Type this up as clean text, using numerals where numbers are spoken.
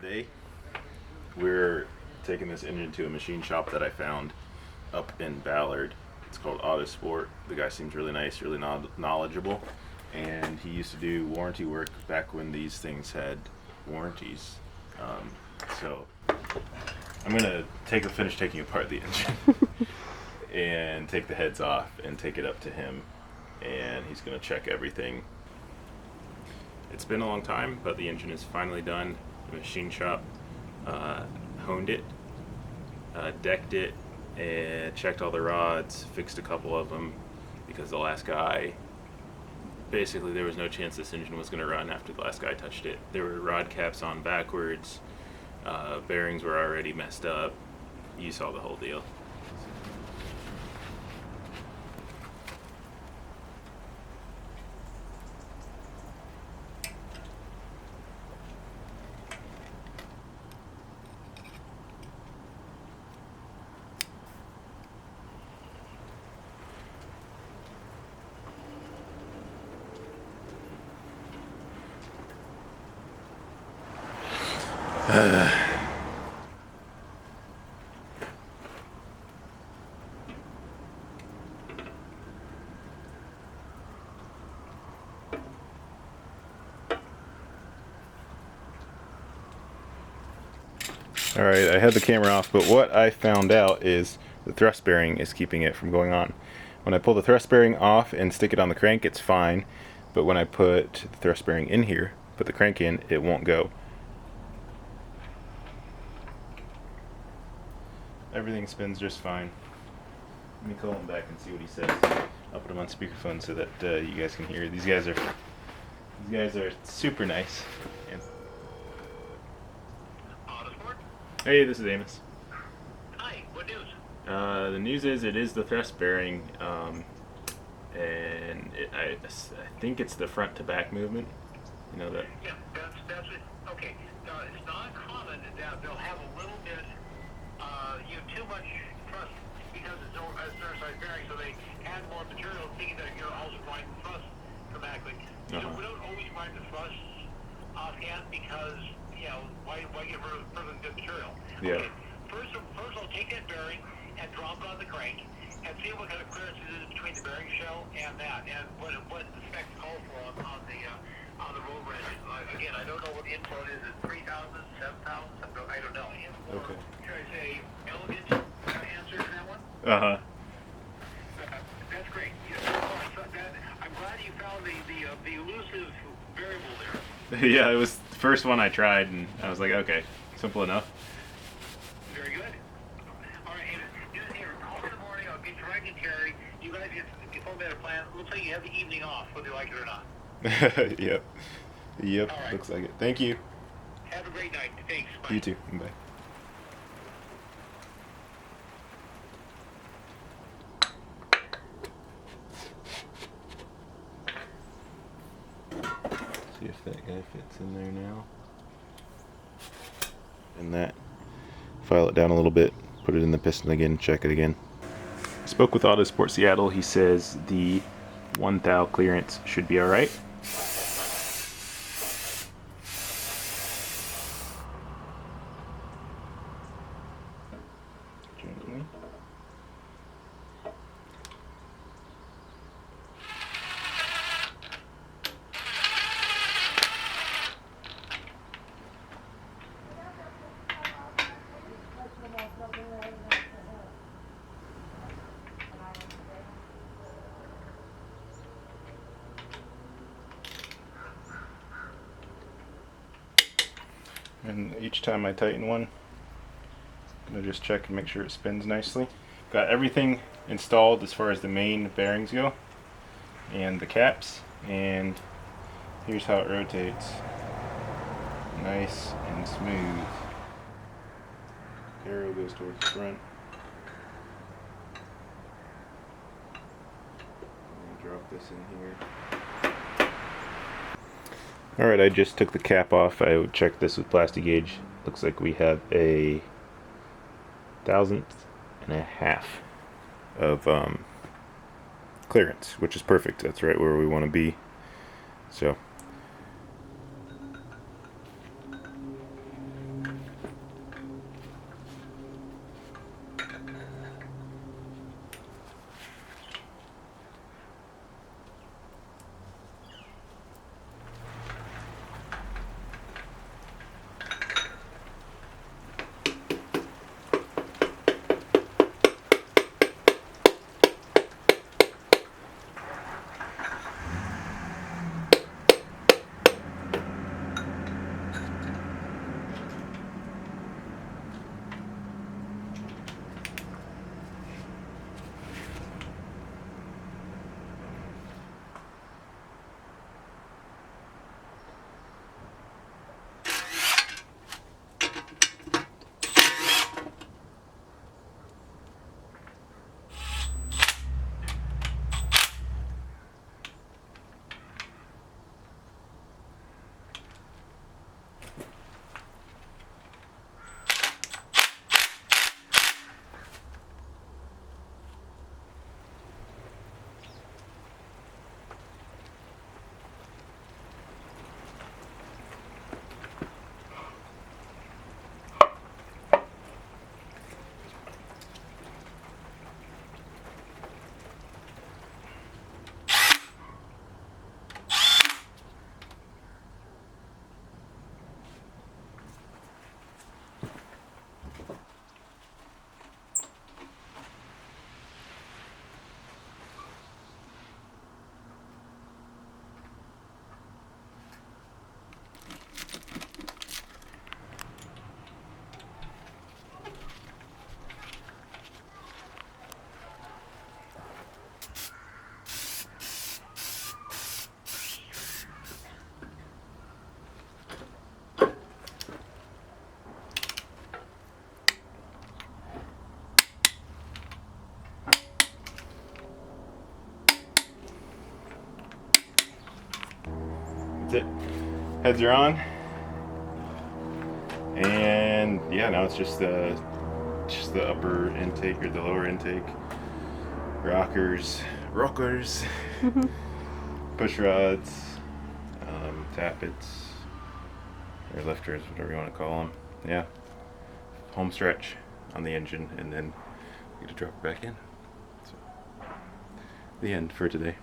Today, we're taking this engine to a machine shop that I found up in Ballard. It's called Autosport. The guy seems really nice, really knowledgeable, and he used to do warranty work back when these things had warranties. So I'm gonna finish taking apart the engine and take the heads off and take it up to him, and he's gonna check everything. It's been a long time, but the engine is finally done. The machine shop honed it, decked it, and checked all the rods, fixed a couple of them, because the last guy, basically there was no chance this engine was going to run after the last guy touched it. There were rod caps on backwards, bearings were already messed up. You saw the whole deal. Alright, I had the camera off, but what I found out is the thrust bearing is keeping it from going on. When I pull the thrust bearing off and stick it on the crank, it's fine, but when I put the thrust bearing in here, put the crank in, it won't go. Everything spins just fine. Let me call him back and see what he says. I'll put him on speakerphone so that you guys can hear. These guys are super nice. And hey, this is Amos. Hi, what news? The news is it is the thrust bearing, and I think it's the front to back movement. You know that? Yeah, that's it. Okay. It's not common that they'll have a little bit, you have too much thrust because it's a center-side bearing, so they add more material thinking that you're also going to thrust dramatically. So we don't always wind the thrust offhand because, why get rid of further good material? Yeah. Okay. First I'll take that bearing and drop it on the crank and see what kind of clearance it is between the bearing shell and that, and what the specs call for on the Rover engine. Again, I don't know what the input is. Is 3,000, 7,000? I don't know. Okay. Should I say elegant answer to that one? That's great. I'm glad you found the elusive variable there. Yeah, it was the first one I tried, and I was like, okay, simple enough. Very good. All right, here, call me in the morning. I'll get your and carry. You guys get a better plan. Looks like you have the evening off, whether you like it or not. Yep, right. Looks like it. Thank you. Have a great night. Thanks. Bye. You too. Bye. See if that guy fits in there now. And that. File it down a little bit. Put it in the piston again. Check it again. Spoke with Autosport Seattle. He says the 1 thou clearance should be alright. Gently. And each time I tighten one, I'm going to just check and make sure it spins nicely. Got everything installed as far as the main bearings go and the caps, and here's how it rotates. Nice and smooth. Arrow goes towards the front. Drop this in here. Alright, I just took the cap off. I would check this with plastic gauge. Looks like we have a 1,000th and a half of clearance, which is perfect. That's right where we want to be. So That's it. Heads are on. And yeah, now it's just the upper intake or the lower intake. Rockers, push rods, tappets, or lifters, whatever you want to call them. Yeah, home stretch on the engine, and then we get to drop it back in. So, the end for today.